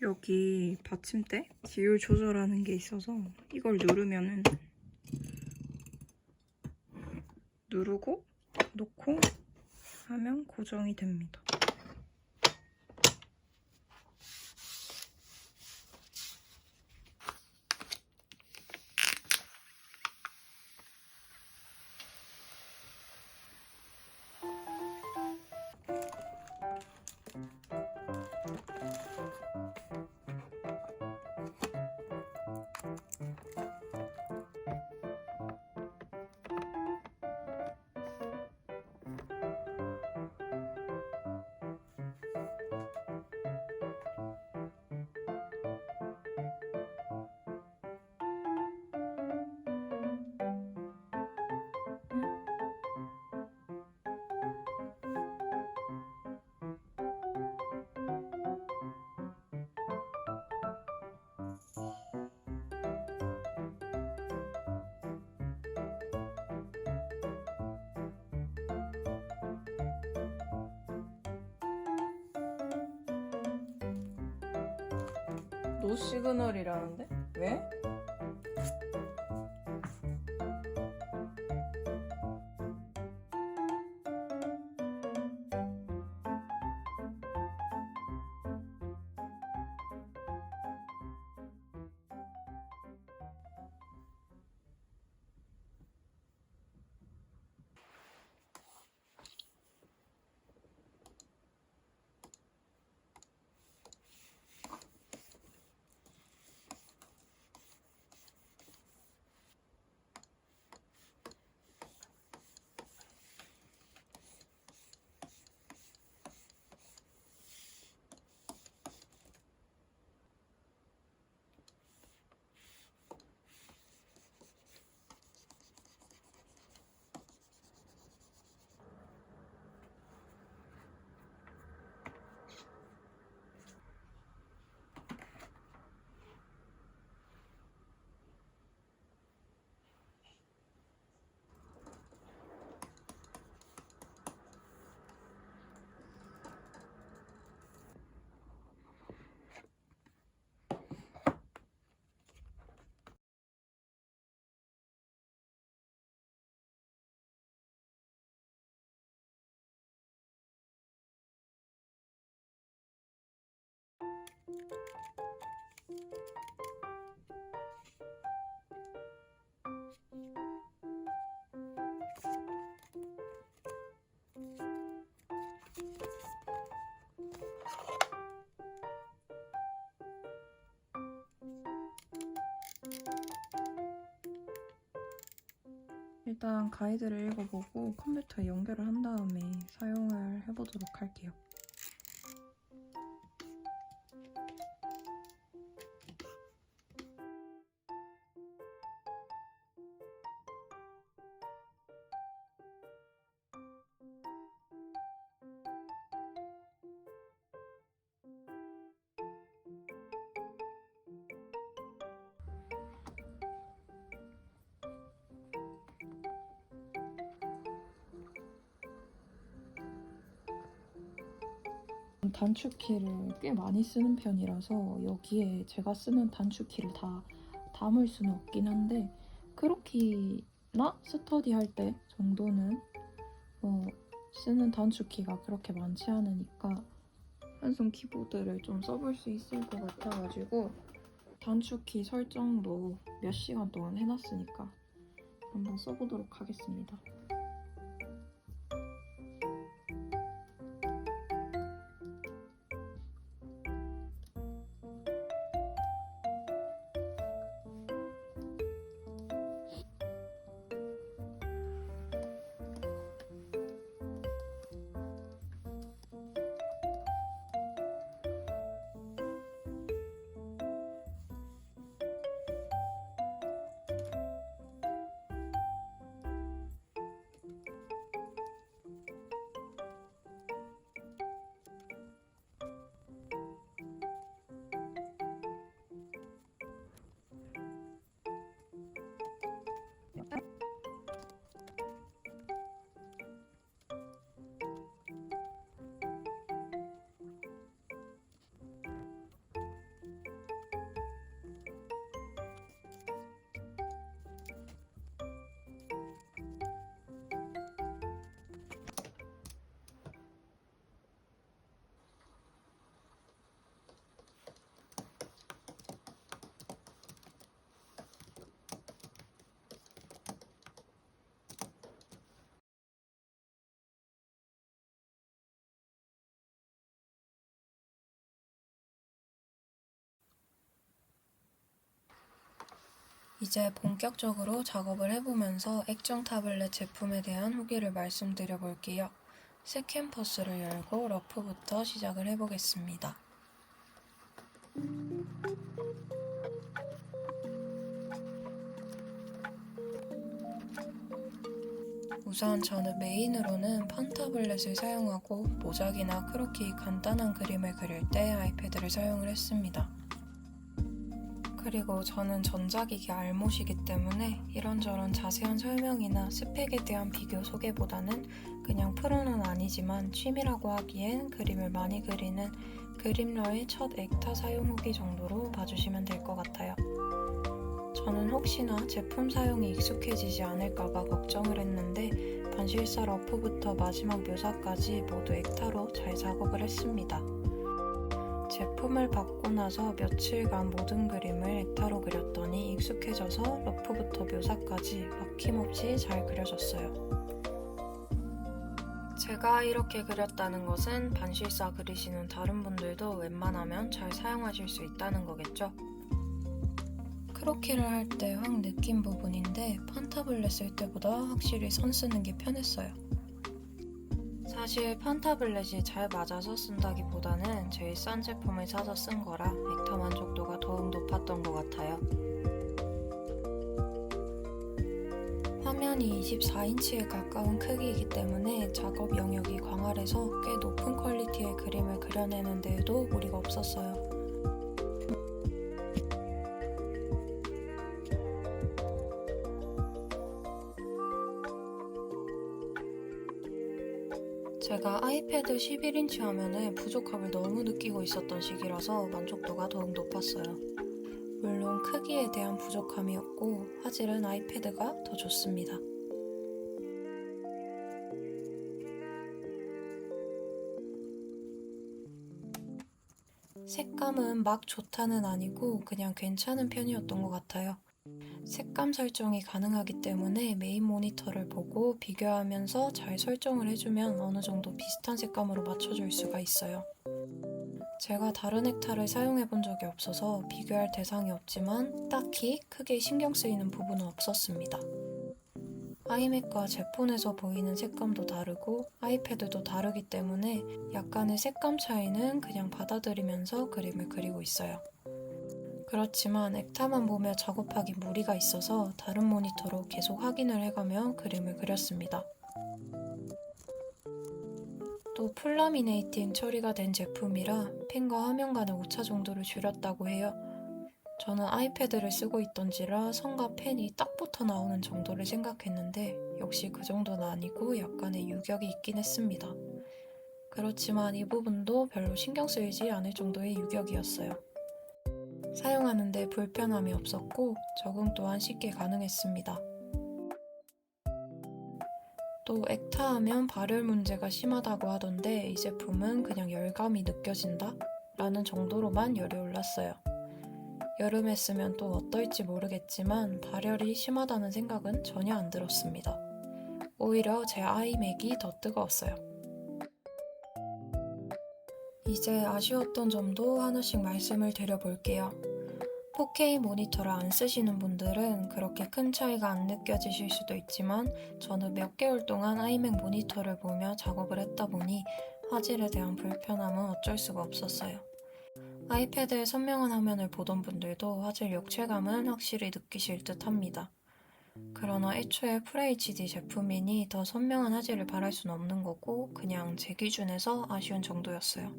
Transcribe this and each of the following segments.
여기 받침대 기울 조절하는 게 있어서 이걸 누르면은 누르고 놓고 하면 고정이 됩니다. 노 시그널이라는데? 왜? 일단 가이드를 읽어보고 컴퓨터에 연결을 한 다음에 사용을 해보도록 할게요. 단축키를 꽤 많이 쓰는 편이라서 여기에 제가 쓰는 단축키를 다 담을 수는 없긴 한데 크로키나 스터디 할 때 정도는 쓰는 단축키가 그렇게 많지 않으니까 한손 키보드를 좀 써볼 수 있을 것 같아가지고 단축키 설정도 몇 시간 동안 해놨으니까 한번 써보도록 하겠습니다. 이제 본격적으로 작업을 해보면서 액정 타블렛 제품에 대한 후기를 말씀드려 볼게요. 새 캔버스를 열고 러프부터 시작을 해보겠습니다. 우선 저는 메인으로는 판 타블렛을 사용하고 모작이나 크로키 간단한 그림을 그릴 때 아이패드를 사용을 했습니다. 그리고 저는 전자기기 알못이기 때문에 이런저런 자세한 설명이나 스펙에 대한 비교 소개보다는 그냥 프로는 아니지만 취미라고 하기엔 그림을 많이 그리는 그림러의 첫 액타 사용 후기 정도로 봐주시면 될 것 같아요. 저는 혹시나 제품 사용이 익숙해지지 않을까봐 걱정을 했는데 반실사 러프부터 마지막 묘사까지 모두 액타로 잘 작업을 했습니다. 제품을 받고 나서 며칠간 모든 그림을 액타로 그렸더니 익숙해져서 러프부터 묘사까지 막힘없이 잘 그려졌어요. 제가 이렇게 그렸다는 것은 반실사 그리시는 다른 분들도 웬만하면 잘 사용하실 수 있다는 거겠죠? 크로키를 할 때 확 느낀 부분인데 판 타블렛 쓸 때보다 확실히 선 쓰는 게 편했어요. 사실 판 타블렛이 잘 맞아서 쓴다기보다는 제일 싼 제품을 사서 쓴 거라 액타 만족도가 더욱 높았던 것 같아요. 화면이 24인치에 가까운 크기이기 때문에 작업 영역이 광활해서 꽤 높은 퀄리티의 그림을 그려내는 데에도 무리가 없었어요. 제가 아이패드 11인치 화면에 부족함을 너무 느끼고 있었던 시기라서 만족도가 더욱 높았어요. 물론 크기에 대한 부족함이었고 화질은 아이패드가 더 좋습니다. 색감은 막 좋다는 아니고 그냥 괜찮은 편이었던 것 같아요. 색감 설정이 가능하기 때문에 메인 모니터를 보고 비교하면서 잘 설정을 해주면 어느 정도 비슷한 색감으로 맞춰줄 수가 있어요. 제가 다른 액타를 사용해 본 적이 없어서 비교할 대상이 없지만 딱히 크게 신경 쓰이는 부분은 없었습니다. 아이맥과 제폰에서 보이는 색감도 다르고 아이패드도 다르기 때문에 약간의 색감 차이는 그냥 받아들이면서 그림을 그리고 있어요. 그렇지만 액타만 보며 작업하기 무리가 있어서 다른 모니터로 계속 확인을 해가며 그림을 그렸습니다. 또 풀라미네이팅 처리가 된 제품이라 펜과 화면 간의 오차 정도를 줄였다고 해요. 저는 아이패드를 쓰고 있던지라 선과 펜이 딱 붙어 나오는 정도를 생각했는데 역시 그 정도는 아니고 약간의 유격이 있긴 했습니다. 그렇지만 이 부분도 별로 신경 쓰이지 않을 정도의 유격이었어요. 사용하는데 불편함이 없었고 적응 또한 쉽게 가능했습니다. 또 액타하면 발열 문제가 심하다고 하던데 이 제품은 그냥 열감이 느껴진다? 라는 정도로만 열이 올랐어요. 여름에 쓰면 또 어떨지 모르겠지만 발열이 심하다는 생각은 전혀 안 들었습니다. 오히려 제 아이맥이 더 뜨거웠어요. 이제 아쉬웠던 점도 하나씩 말씀을 드려볼게요. 4K 모니터를 안 쓰시는 분들은 그렇게 큰 차이가 안 느껴지실 수도 있지만 저는 몇 개월 동안 아이맥 모니터를 보며 작업을 했다 보니 화질에 대한 불편함은 어쩔 수가 없었어요. 아이패드의 선명한 화면을 보던 분들도 화질 역체감은 확실히 느끼실 듯 합니다. 그러나 애초에 FHD 제품이니 더 선명한 화질을 바랄 순 없는 거고 그냥 제 기준에서 아쉬운 정도였어요.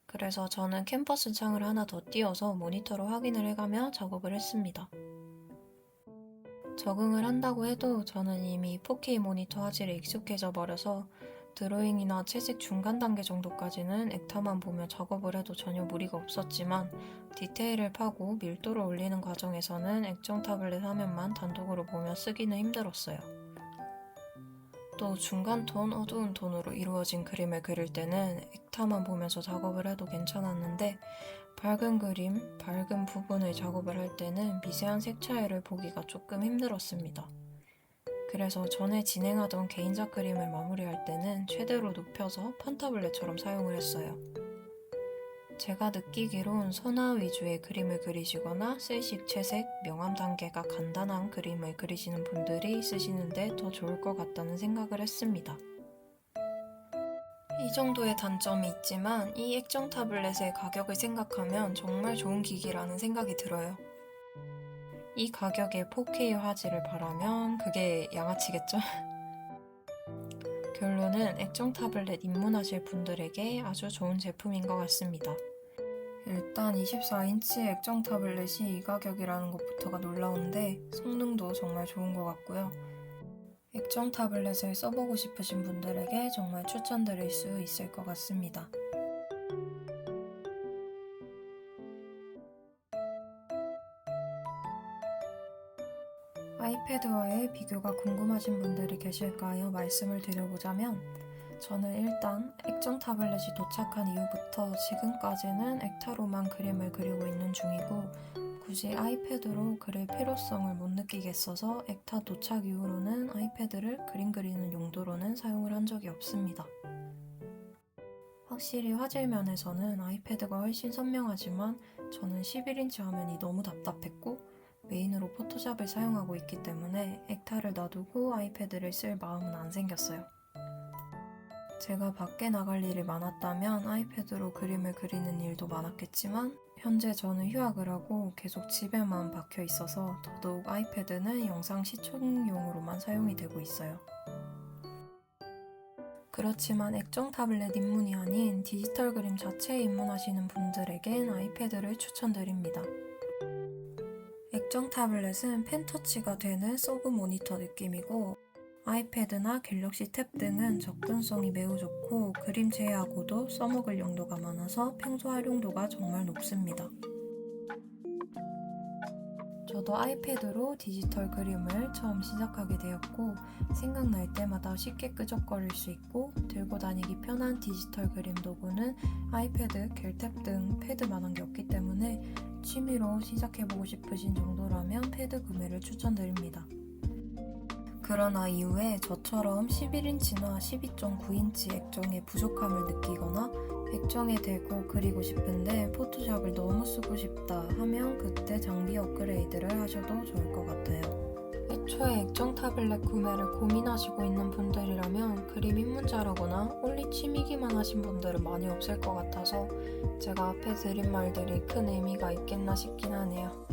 그래서 저는 캔버스 창을 하나 더 띄워서 모니터로 확인을 해가며 작업을 했습니다. 적응을 한다고 해도 저는 이미 4K 모니터 화질에 익숙해져 버려서 드로잉이나 채색 중간 단계 정도까지는 액타만 보며 작업을 해도 전혀 무리가 없었지만 디테일을 파고 밀도를 올리는 과정에서는 액정 타블렛 화면만 단독으로 보며 쓰기는 힘들었어요. 또 중간 톤, 어두운 톤으로 이루어진 그림을 그릴 때는 액타만 보면서 작업을 해도 괜찮았는데 밝은 그림, 밝은 부분을 작업을 할 때는 미세한 색 차이를 보기가 조금 힘들었습니다. 그래서 전에 진행하던 개인작 그림을 마무리할 때는 최대로 높여서 판 타블렛처럼 사용을 했어요. 제가 느끼기론 선화 위주의 그림을 그리시거나 쓸식, 채색, 명암 단계가 간단한 그림을 그리시는 분들이 쓰시는데 더 좋을 것 같다는 생각을 했습니다. 이 정도의 단점이 있지만 이 액정 타블렛의 가격을 생각하면 정말 좋은 기기라는 생각이 들어요. 이 가격에 4K 화질을 바라면 그게 양아치겠죠? 결론은 액정 타블렛 입문하실 분들에게 아주 좋은 제품인 것 같습니다. 일단 24인치 액정 타블렛이 이 가격이라는 것부터가 놀라운데 성능도 정말 좋은 것 같고요. 액정 타블렛을 써보고 싶으신 분들에게 정말 추천드릴 수 있을 것 같습니다. 아이패드와의 비교가 궁금하신 분들이 계실까요? 말씀을 드려보자면 저는 일단 액정 타블렛이 도착한 이후부터 지금까지는 액타로만 그림을 그리고 있는 중이고 굳이 아이패드로 그릴 필요성을 못 느끼겠어서 액타 도착 이후로는 아이패드를 그림 그리는 용도로는 사용을 한 적이 없습니다. 확실히 화질 면에서는 아이패드가 훨씬 선명하지만 저는 11인치 화면이 너무 답답했고 메인으로 포토샵을 사용하고 있기 때문에 액타를 놔두고 아이패드를 쓸 마음은 안 생겼어요. 제가 밖에 나갈 일이 많았다면 아이패드로 그림을 그리는 일도 많았겠지만 현재 저는 휴학을 하고 계속 집에만 박혀 있어서 더더욱 아이패드는 영상 시청용으로만 사용이 되고 있어요. 그렇지만 액정 타블렛 입문이 아닌 디지털 그림 자체에 입문하시는 분들에겐 아이패드를 추천드립니다. 액정 타블렛은 펜터치가 되는 서브 모니터 느낌이고 아이패드나 갤럭시 탭 등은 접근성이 매우 좋고 그림 제외하고도 써먹을 용도가 많아서 평소 활용도가 정말 높습니다. 저도 아이패드로 디지털 그림을 처음 시작하게 되었고 생각날 때마다 쉽게 끄적거릴 수 있고 들고 다니기 편한 디지털 그림 도구는 아이패드, 갤탭 등 패드만한 게 없기 때문에 취미로 시작해보고 싶으신 정도라면 패드 구매를 추천드립니다. 그러나 이후에 저처럼 11인치나 12.9인치 액정의 부족함을 느끼거나 액정에 대고 그리고 싶은데 포토샵을 너무 쓰고 싶다 하면 그때 장비 업그레이드를 하셔도 좋을 것 같아요. 애초에 액정 타블렛 구매를 고민하시고 있는 분들이라면 그림 입문자라거나 올리 취미기만 하신 분들은 많이 없을 것 같아서 제가 앞에 드린 말들이 큰 의미가 있겠나 싶긴 하네요.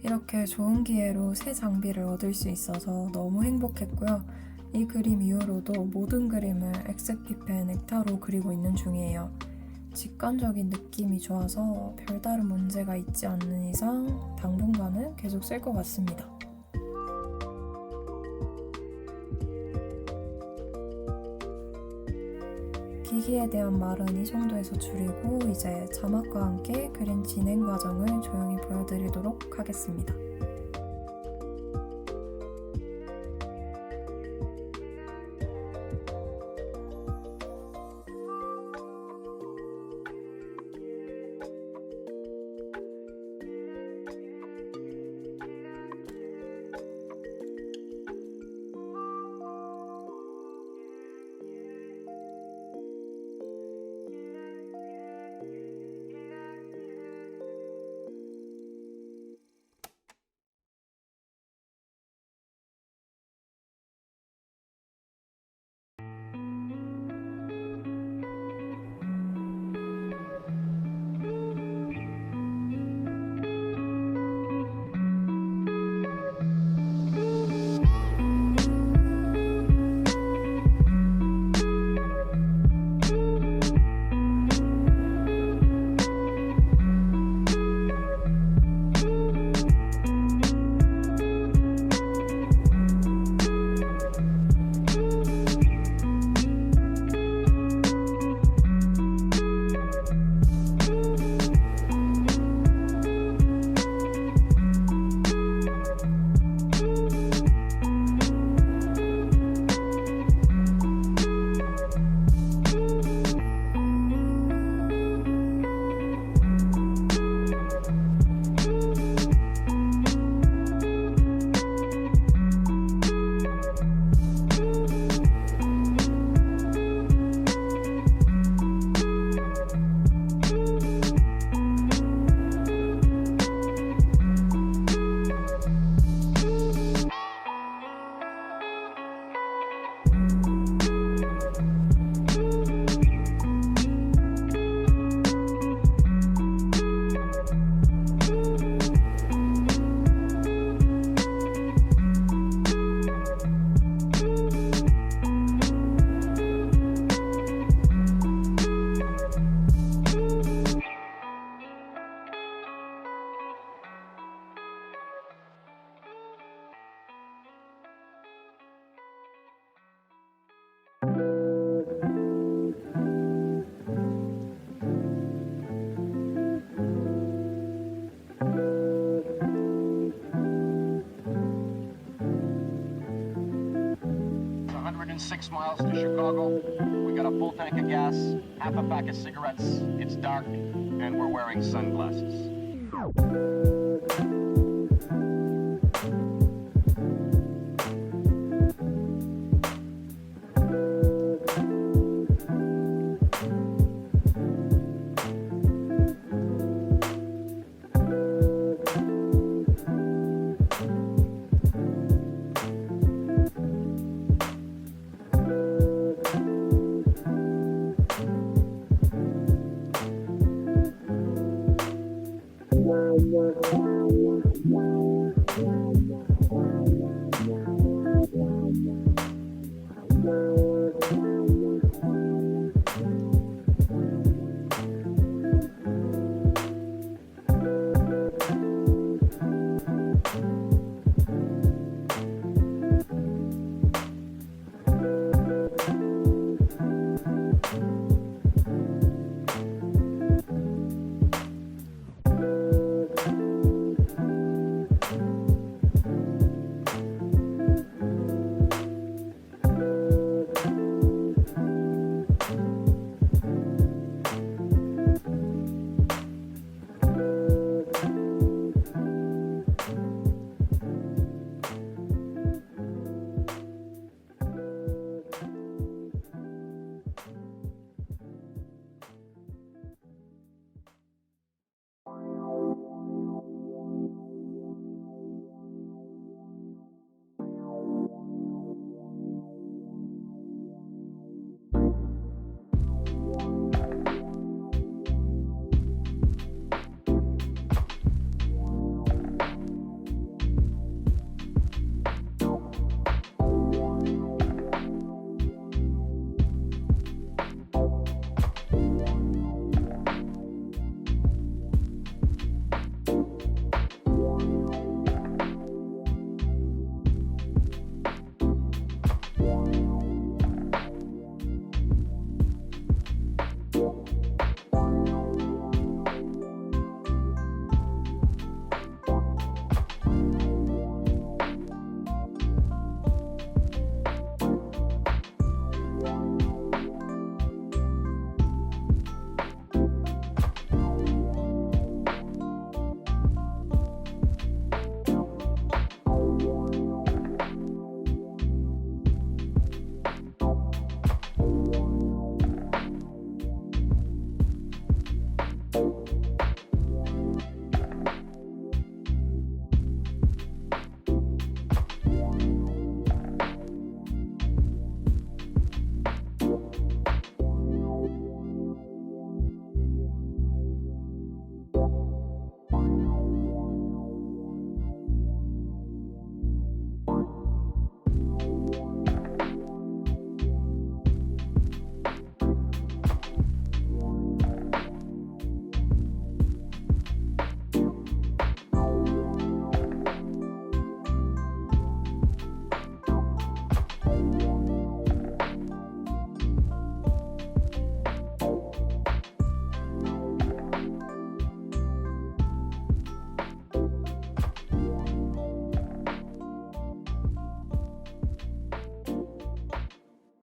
이렇게 좋은 기회로 새 장비를 얻을 수 있어서 너무 행복했고요. 이 그림 이후로도 모든 그림을 엑스피펜 액타로 그리고 있는 중이에요. 직관적인 느낌이 좋아서 별다른 문제가 있지 않는 이상 당분간은 계속 쓸 것 같습니다. 기기에 대한 말은 이 정도에서 줄이고 이제 자막과 함께 그림 진행 과정을 조용히 보여드리도록 하겠습니다. 6 miles to Chicago. We got a full tank of gas, half a pack of cigarettes. It's dark, and we're wearing sunglasses. Wow.